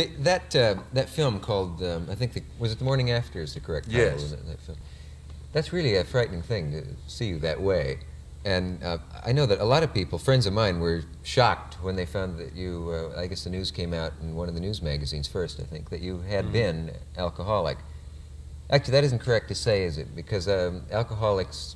That film called, I think, was it The Morning After is the correct title? Yes. That film. That's really a frightening thing to see you that way. And I know that a lot of people, friends of mine, were shocked when they found that you, I guess the news came out in one of the news magazines first, I think, that you had been alcoholic. Actually, that isn't correct to say, is it? Because alcoholics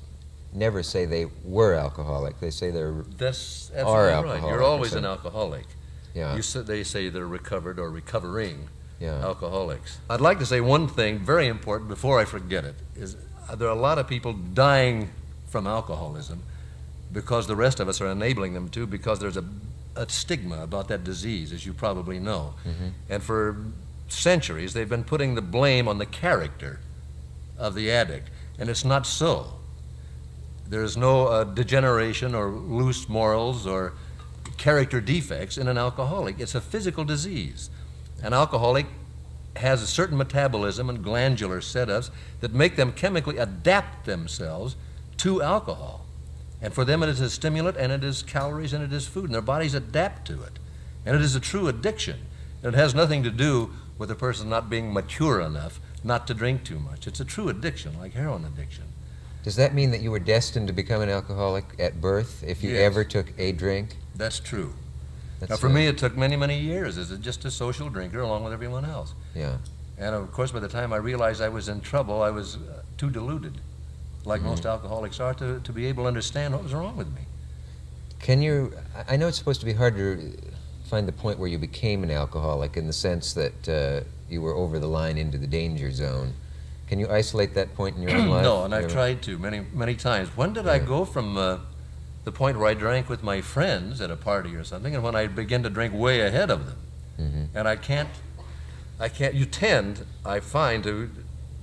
never say they were alcoholic. They say That's are absolutely alcoholic. right. You're always an alcoholic. Yeah. They say they're recovered or recovering Yeah. alcoholics. I'd like to say one thing very important before I forget it, is there are a lot of people dying from alcoholism because the rest of us are enabling them to, because there's a stigma about that disease, as you probably know. And for centuries, they've been putting the blame on the character of the addict, and it's not so. There's no degeneration or loose morals or character defects in an alcoholic. It's a physical disease. An alcoholic has a certain metabolism and glandular setups that make them chemically adapt themselves to alcohol. And for them it is a stimulant, and it is calories, and it is food, and their bodies adapt to it. And it is a true addiction. And it has nothing to do with a person not being mature enough not to drink too much. It's a true addiction, like heroin addiction. Does that mean that you were destined to become an alcoholic at birth if you Yes. ever took a drink? That's true. That's, Now, for me, it took many, many years as just a social drinker along with everyone else. Yeah. And of course, by the time I realized I was in trouble, I was too deluded, like most alcoholics are, to be able to understand what was wrong with me. Can you, I know it's supposed to be hard to find the point where you became an alcoholic in the sense that you were over the line into the danger zone. Can you isolate that point in your own life? No, and I've tried to many, many times. When did I go from the point where I drank with my friends at a party or something, and when I begin to drink way ahead of them? And I can't, you tend, I find, to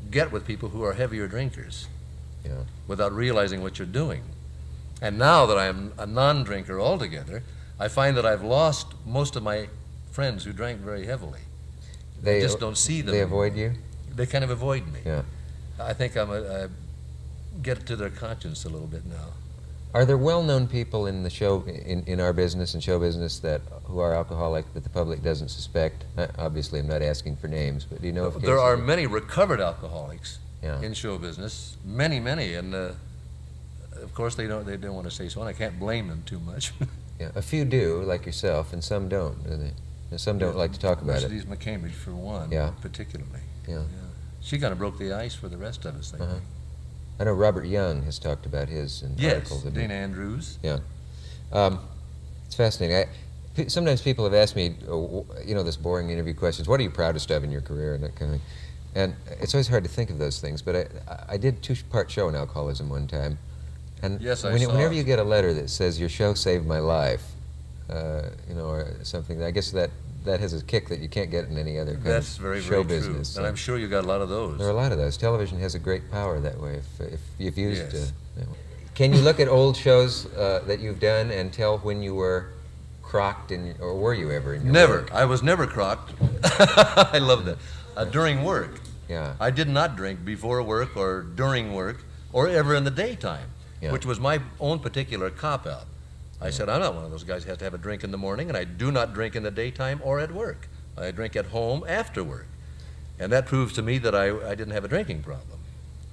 get with people who are heavier drinkers without realizing what you're doing. And now that I'm a non-drinker altogether, I find that I've lost most of my friends who drank very heavily. I just don't see them. They avoid you? They kind of avoid me. Yeah. I think I get to their conscience a little bit now. Are there well-known people in the show, in our business and show business, who are alcoholic that the public doesn't suspect? Obviously, I'm not asking for names, but do you know of cases? There are many recovered alcoholics Yeah. in show business, many, and of course they don't want to say so, and I can't blame them too much. Yeah, a few do, like yourself, and some don't, do they? And some don't like to talk about it. Mercedes McCambridge, for one, particularly. Yeah. She kind of broke the ice for the rest of us, I think. I know Robert Young has talked about his in articles. Yes, Dana Andrews. Yeah. It's fascinating. Sometimes people have asked me, you know, this boring interview questions, what are you proudest of in your career, and that kind of thing. And it's always hard to think of those things, but I did a two-part show on alcoholism one time. And Yes, whenever you get a letter that says, your show saved my life, you know, or something, I guess that has a kick that you can't get in any other kind That's of very, show very business. true. And I'm sure you got a lot of those. There are a lot of those. Television has a great power that way if used Yes. that way. Can you look at old shows that you've done and tell when you were crocked, or were you ever in your Never. work? I was never crocked. I love that. During work. Yeah. I did not drink before work or during work or ever in the daytime, which was my own particular cop-out. I said, I'm not one of those guys who has to have a drink in the morning, and I do not drink in the daytime or at work. I drink at home after work. And that proves to me that I didn't have a drinking problem.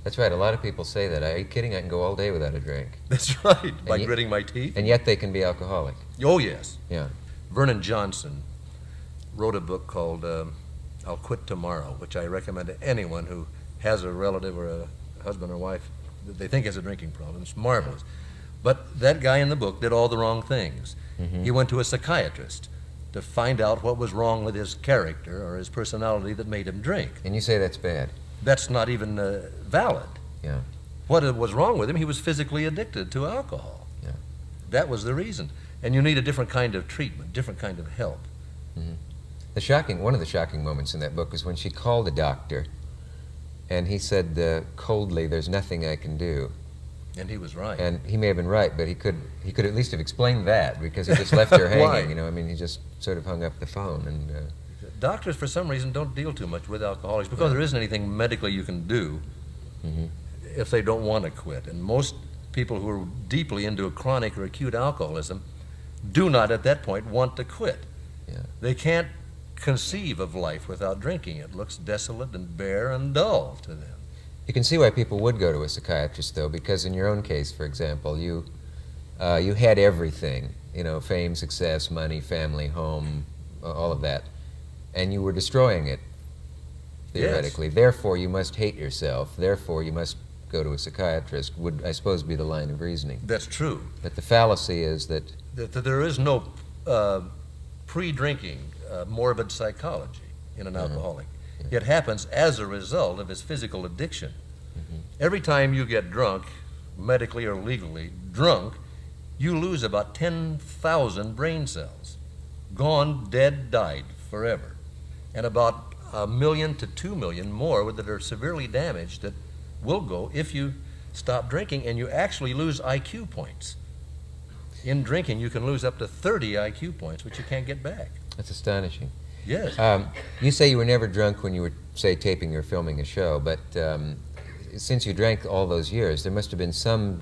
That's right. A lot of people say that. Are you kidding? I can go all day without a drink. That's right, by gritting my teeth. And yet they can be alcoholic. Oh, yes. Yeah. Vernon Johnson wrote a book called I'll Quit Tomorrow, which I recommend to anyone who has a relative or a husband or wife that they think has a drinking problem. It's marvelous. But that guy in the book did all the wrong things. He went to a psychiatrist to find out what was wrong with his character or his personality that made him drink. And you say that's bad. That's not even valid. Yeah. What was wrong with him, he was physically addicted to alcohol. Yeah. That was the reason. And you need a different kind of treatment, different kind of help. One of the shocking moments in that book was when she called the doctor and he said coldly, there's nothing I can do. And he was right. And he may have been right, but he could at least have explained that, because he just left her hanging. Why? You know, I mean, he just sort of hung up the phone. And doctors, for some reason, don't deal too much with alcoholics because there isn't anything medically you can do if they don't want to quit. And most people who are deeply into a chronic or acute alcoholism do not, at that point, want to quit. Yeah. They can't conceive of life without drinking. It looks desolate and bare and dull to them. You can see why people would go to a psychiatrist, though, because in your own case, for example, you had everything, you know, fame, success, money, family, home, all of that, and you were destroying it, theoretically. Yes. Therefore, you must hate yourself. Therefore, you must go to a psychiatrist, would, I suppose, be the line of reasoning. That's true. But the fallacy is that there is no pre-drinking morbid psychology in an alcoholic. It happens as a result of his physical addiction. Every time you get drunk, medically or legally drunk, you lose about 10,000 brain cells. Gone, dead, died, forever. And about 1 million to 2 million more that are severely damaged that will go if you stop drinking, and you actually lose IQ points. In drinking, you can lose up to 30 IQ points, which you can't get back. That's astonishing. Yes. You say you were never drunk when you were, say, taping or filming a show, but since you drank all those years, there must have been some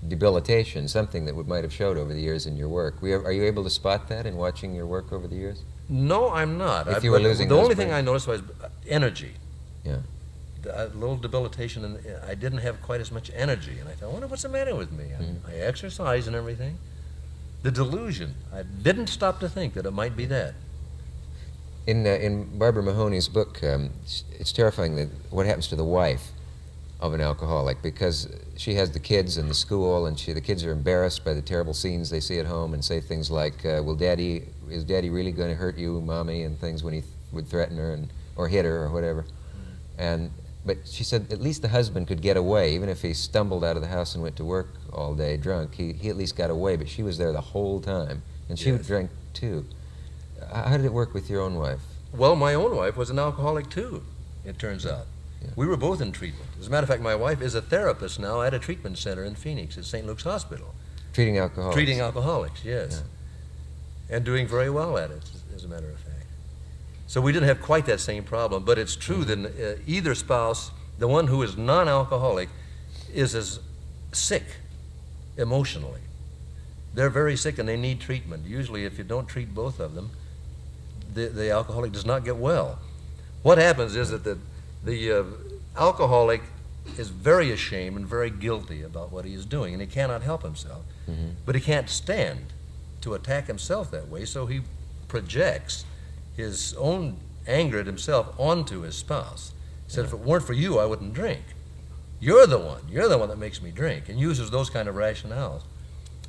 debilitation, something that might have showed over the years in your work. Are you able to spot that in watching your work over the years? No, I'm not. If you were losing the only thing I noticed was energy. Yeah. A little debilitation, and I didn't have quite as much energy. And I thought, I wonder what's the matter with me. I exercise and everything. The delusion. I didn't stop to think that it might be that. In Barbara Mahoney's book, it's terrifying that what happens to the wife of an alcoholic, because she has the kids and the school, and the kids are embarrassed by the terrible scenes they see at home and say things like, "Well, is Daddy really going to hurt you, Mommy?" and things when he would threaten her or hit her or whatever. But she said at least the husband could get away, even if he stumbled out of the house and went to work all day drunk. He at least got away, but she was there the whole time, and she would drink too. How did it work with your own wife? Well, my own wife was an alcoholic too, it turns out. Yeah. We were both in treatment. As a matter of fact, my wife is a therapist now at a treatment center in Phoenix at St. Luke's Hospital. Treating alcoholics? Treating alcoholics, yes. Yeah. And doing very well at it, as a matter of fact. So we didn't have quite that same problem, but it's true that either spouse, the one who is non-alcoholic, is as sick emotionally. They're very sick and they need treatment. Usually if you don't treat both of them, the alcoholic does not get well. What happens is that the alcoholic is very ashamed and very guilty about what he is doing, and he cannot help himself. But he can't stand to attack himself that way, so he projects his own anger at himself onto his spouse. He said, if it weren't for you, I wouldn't drink. You're the one that makes me drink, and uses those kind of rationales.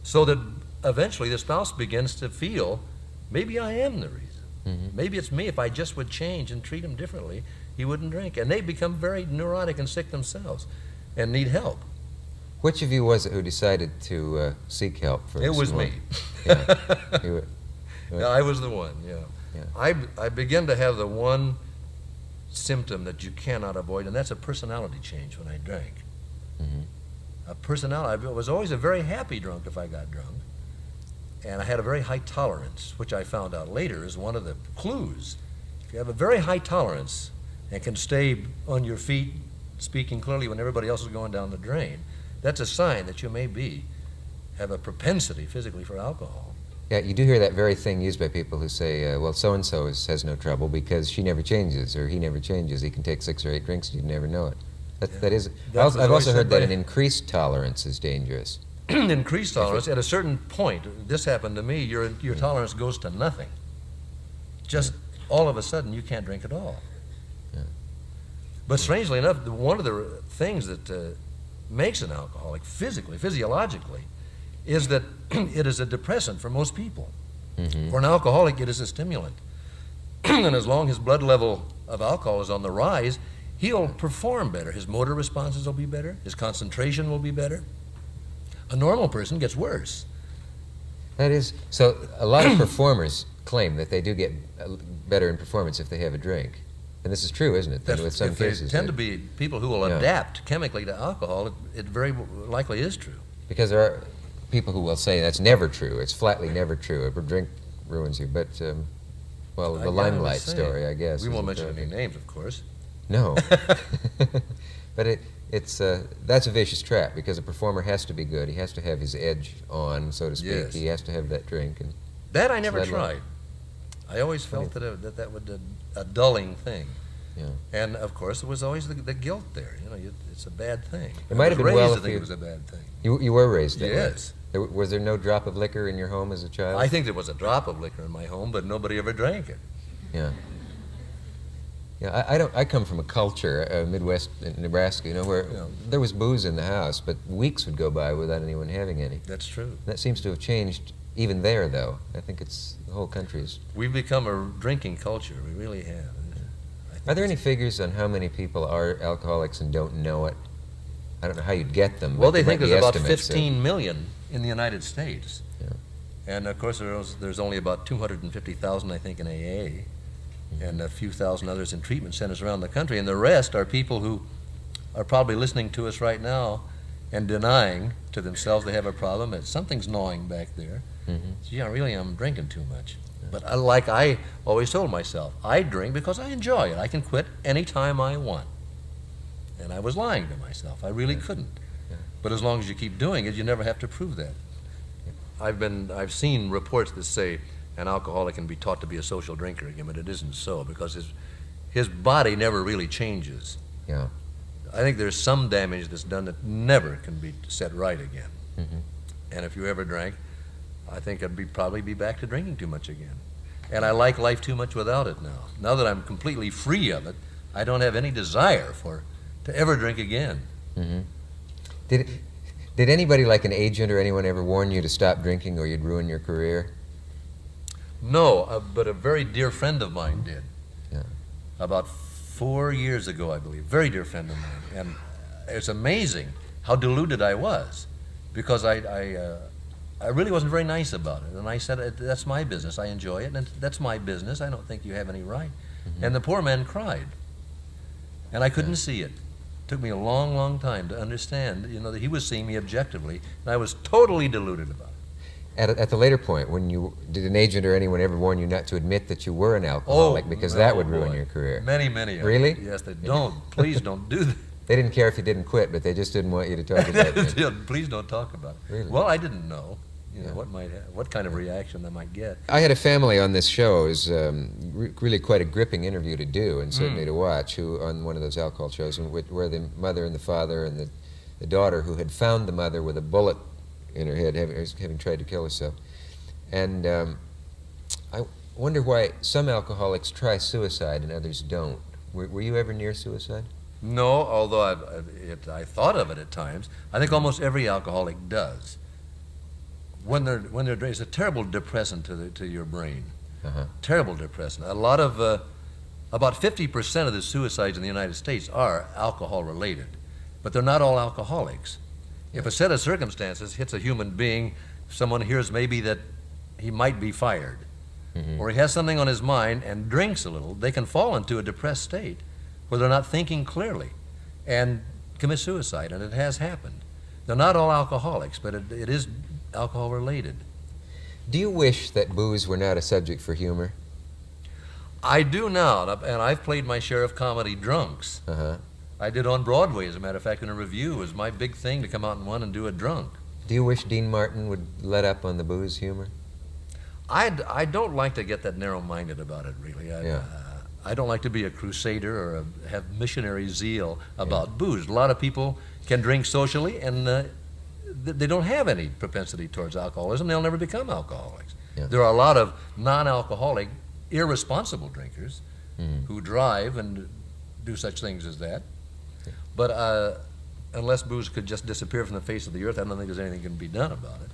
So that eventually the spouse begins to feel, maybe I am the reason. Maybe it's me. If I just would change and treat him differently, he wouldn't drink. And they become very neurotic and sick themselves and need help. Which of you was it who decided to seek help for It was me. Yeah. I was the one, yeah. I began to have the one symptom that you cannot avoid, and that's a personality change when I drank. A personality. I was always a very happy drunk if I got drunk. And I had a very high tolerance, which I found out later is one of the clues. If you have a very high tolerance and can stay on your feet, speaking clearly when everybody else is going down the drain, that's a sign that you may have a propensity physically for alcohol. Yeah, you do hear that very thing used by people who say, well, so-and-so has no trouble because she never changes or he never changes. He can take 6 or 8 drinks and you'd never know it. I've also heard that an increased tolerance is dangerous. Increased tolerance, at a certain point, this happened to me, your tolerance goes to nothing. Just all of a sudden, you can't drink at all. But strangely enough, one of the things that makes an alcoholic physiologically, is that it is a depressant for most people. For an alcoholic, it is a stimulant. And as long as his blood level of alcohol is on the rise, he'll perform better. His motor responses will be better. His concentration will be better. A normal person gets worse. That is, so a lot of performers claim that they do get better in performance if they have a drink. And this is true, isn't it? With some cases. They tend to be people who will adapt chemically to alcohol. It very likely is true. Because there are people who will say that's never true. It's flatly never true. A drink ruins you. But, well, the Limelight story, I guess. We won't mention any names, of course. No. But that's a vicious trap because a performer has to be good. He has to have his edge on, so to speak. Yes. He has to have that drink. And that I never tried. I always felt that that was a dulling thing. Yeah. And of course, there was always the guilt there. You know, it's a bad thing. It might have been well I if think you, it was a bad thing. You were raised that way. Yes. Was there no drop of liquor in your home as a child? I think there was a drop of liquor in my home, but nobody ever drank it. Yeah. Yeah, I come from a culture, Midwest Nebraska, you know, where there was booze in the house, but weeks would go by without anyone having any. That's true. That seems to have changed even there, though. I think it's the whole country's. We've become a drinking culture. We really have. Are there any figures on how many people are alcoholics and don't know it? I don't know how you'd get them. Well, they think there's there's about 15 million in the United States. Yeah. And of course, there's only about 250,000, I think, in AA, and a few thousand others in treatment centers around the country. And the rest are people who are probably listening to us right now and denying to themselves they have a problem, that something's gnawing back there. Yeah, really, I'm drinking too much. But like I always told myself, I drink because I enjoy it. I can quit any time I want. And I was lying to myself. I really couldn't. Yeah. But as long as you keep doing it, you never have to prove that. I've seen reports that say an alcoholic can be taught to be a social drinker again, but it isn't so, because his body never really changes. Yeah. I think there's some damage that's done that never can be set right again. And if you ever drank, I think I'd probably be back to drinking too much again. And I like life too much without it now. Now that I'm completely free of it, I don't have any desire to ever drink again. Did anybody, like an agent or anyone, ever warn you to stop drinking or you'd ruin your career? No, but a very dear friend of mine did. Yeah. About 4 years ago, I believe. Very dear friend of mine. And it's amazing how deluded I was, because I really wasn't very nice about it. And I said, that's my business. I enjoy it, and that's my business. I don't think you have any right. And the poor man cried. And I couldn't see it. It took me a long, long time to understand, you know, that he was seeing me objectively, and I was totally deluded about it. At the later point, did an agent or anyone ever warn you not to admit that you were an alcoholic, because that would ruin your career? Many, many. Really? Yes, they don't. Please don't do that. They didn't care if you didn't quit, but they just didn't want you to talk about it. Please don't talk about it. Really? Well, I didn't know, what kind of reaction I might get. I had a family on this show. It was really quite a gripping interview to do, and certainly to watch, on one of those alcohol shows, where the mother and the father and the daughter, who had found the mother with a bullet in her head, having tried to kill herself. And I wonder why some alcoholics try suicide and others don't. Were you ever near suicide? No, although I thought of it at times. I think almost every alcoholic does. When they're it's a terrible depressant to your brain. Terrible depressant. A lot of about 50% of the suicides in the United States are alcohol related, but they're not all alcoholics. If a set of circumstances hits a human being, someone hears maybe that he might be fired, or he has something on his mind and drinks a little, they can fall into a depressed state where they're not thinking clearly and commit suicide, and it has happened. They're not all alcoholics, but it is alcohol related. Do you wish that booze were not a subject for humor? I do now, and I've played my share of comedy drunks. I did on Broadway, as a matter of fact, in a review. It was my big thing to come out in one and do a drunk. Do you wish Dean Martin would let up on the booze humor? I don't like to get that narrow-minded about it, really. I don't like to be a crusader or have missionary zeal about booze. A lot of people can drink socially, and they don't have any propensity towards alcoholism. They'll never become alcoholics. There are a lot of non-alcoholic, irresponsible drinkers who drive and do such things as that. But unless booze could just disappear from the face of the earth, I don't think there's anything can be done about it.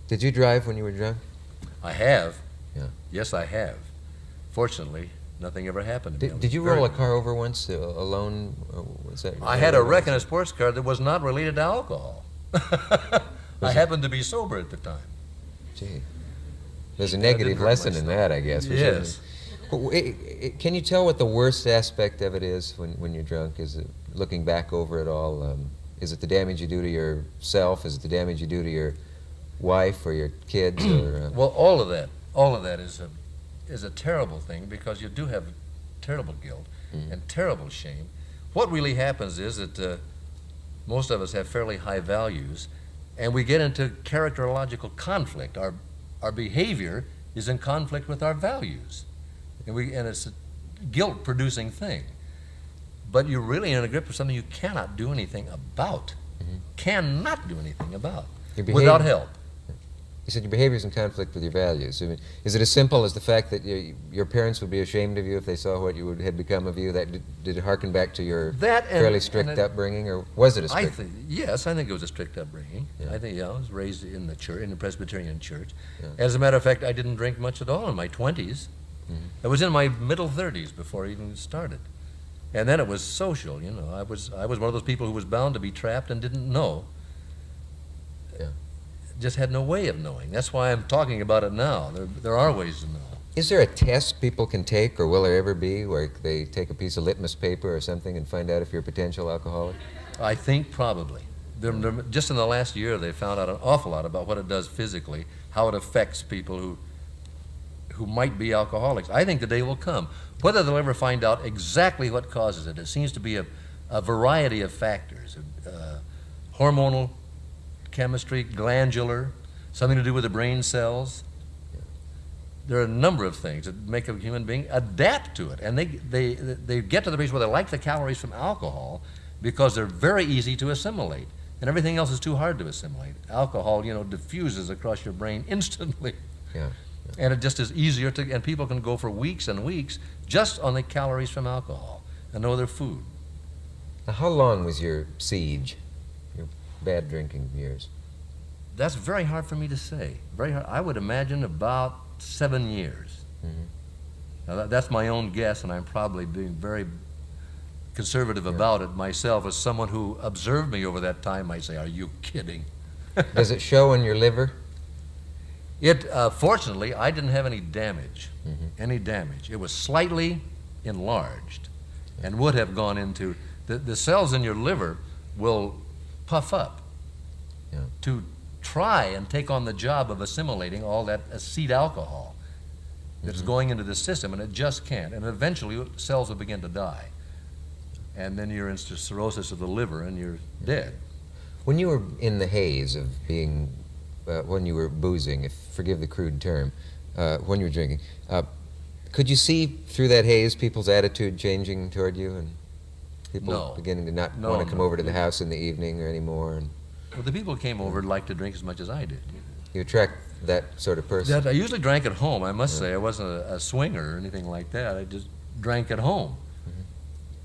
Did you drive when you were drunk? I have. Yeah. Yes, I have. Fortunately, nothing ever happened to me. Did you roll a car over once alone? Was that, I had a wreck in a sports car that was not related to alcohol. I happened to be sober at the time. Gee. There's a negative lesson in that, I guess. Yes. Can you tell what the worst aspect of it is when you're drunk? Is it looking back over it all? Is it the damage you do to yourself? Is it the damage you do to your wife or your kids? Or, Well, all of that is a terrible thing, because you do have terrible guilt and terrible shame. What really happens is that most of us have fairly high values, and we get into characterological conflict. Our behavior is in conflict with our values. and it's a guilt-producing thing. But you're really in a grip of something you cannot do anything about. Cannot do anything about without help. You said your behavior is in conflict with your values. I mean, is it as simple as the fact that your parents would be ashamed of you if they saw what had become of you? Did it harken back to your fairly strict upbringing, or was it a strict? Yes, I think it was a strict upbringing. Yeah. I think I was raised in the church, in the Presbyterian church. Yeah. As a matter of fact, I didn't drink much at all in my 20s. I was in my middle 30s before I even started. And then it was social, you know. I was one of those people who was bound to be trapped and didn't know. Yeah. Just had no way of knowing. That's why I'm talking about it now. There are ways to know. Is there a test people can take, or will there ever be, where they take a piece of litmus paper or something and find out if you're a potential alcoholic? I think probably. Just in the last year, they found out an awful lot about what it does physically, how it affects people who might be alcoholics. I think the day will come. Whether they'll ever find out exactly what causes it, it seems to be a variety of factors. Hormonal, chemistry, glandular, something to do with the brain cells. There are a number of things that make a human being adapt to it. And they get to the place where they like the calories from alcohol because they're very easy to assimilate. And everything else is too hard to assimilate. Alcohol, you know, diffuses across your brain instantly. Yeah. And it just is easier to, and people can go for weeks and weeks just on the calories from alcohol and no other food. Now, how long was your siege, your bad drinking years? That's very hard for me to say. Very hard. I would imagine about 7 years. Now that's my own guess, and I'm probably being very conservative about it myself. As someone who observed me over that time might say, "Are you kidding?" Does it show in your liver? Fortunately, I didn't have any damage. It was slightly enlarged and would have gone into, the cells in your liver will puff up to try and take on the job of assimilating all that acetic alcohol that's going into the system, and it just can't. And eventually, cells will begin to die. And then you're into cirrhosis of the liver and you're dead. When you were in the haze of being when you were boozing, forgive the crude term, when you were drinking, could you see through that haze people's attitude changing toward you, and people beginning to not want to come over to the house in the evening or anymore? And well, the people who came over liked to drink as much as I did. You attract that sort of person? I usually drank at home, I must say. I wasn't a swinger or anything like that. I just drank at home.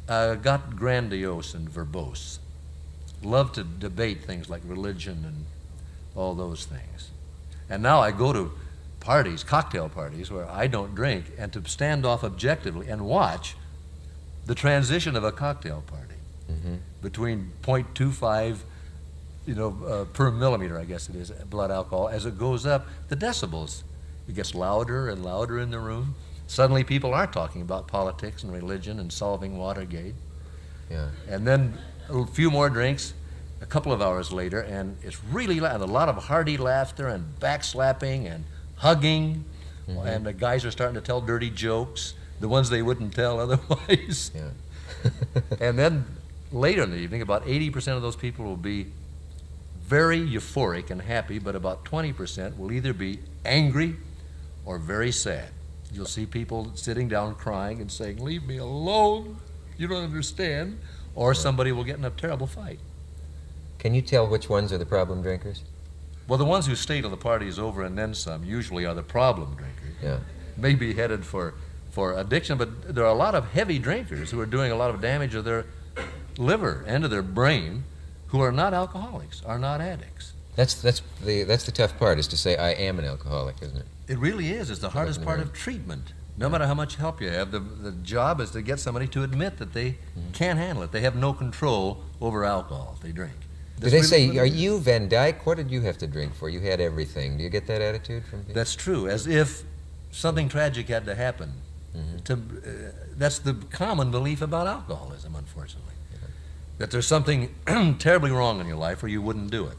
Got grandiose and verbose. Loved to debate things like religion and all those things. And now I go to parties, cocktail parties, where I don't drink, and to stand off objectively and watch the transition of a cocktail party between 0.25, per millimeter, I guess it is, blood alcohol, as it goes up, the decibels. It gets louder and louder in the room. Suddenly people are talking about politics and religion and solving Watergate. Yeah. And then a few more drinks, a couple of hours later, and it's really loud. A lot of hearty laughter and backslapping and hugging, and the guys are starting to tell dirty jokes, the ones they wouldn't tell otherwise. Yeah. And then later in the evening, about 80% of those people will be very euphoric and happy, but about 20% will either be angry or very sad. You'll see people sitting down crying and saying, "Leave me alone, you don't understand," or somebody will get in a terrible fight. Can you tell which ones are the problem drinkers? Well, the ones who stay till the party is over and then some usually are the problem drinkers. Yeah. Maybe headed for addiction, but there are a lot of heavy drinkers who are doing a lot of damage to their liver and to their brain, who are not alcoholics, are not addicts. That's the tough part, is to say I am an alcoholic, isn't it? It really is. It's the hardest part of treatment. No matter how much help you have, the job is to get somebody to admit that they can't handle it. They have no control over alcohol if they drink. Do they say, "Are you Van Dyke? What did you have to drink for? You had everything." Do you get that attitude from people? That's true, as if something tragic had to happen. That's the common belief about alcoholism, unfortunately. That there's something terribly wrong in your life or you wouldn't do it.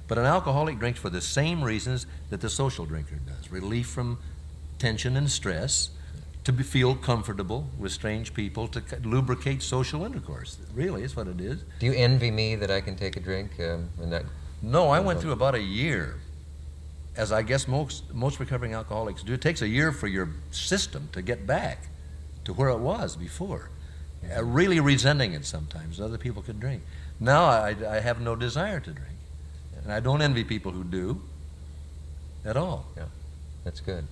But an alcoholic drinks for the same reasons that the social drinker does. Relief from tension and stress, to feel comfortable with strange people, to lubricate social intercourse. Really, is what it is. Do you envy me that I can take a drink? And that No, I went through about a year as I guess most recovering alcoholics do, it takes a year for your system to get back to where it was before. Really resenting it sometimes. Other people could drink. Now I have no desire to drink. And I don't envy people who do at all. Yeah, that's good.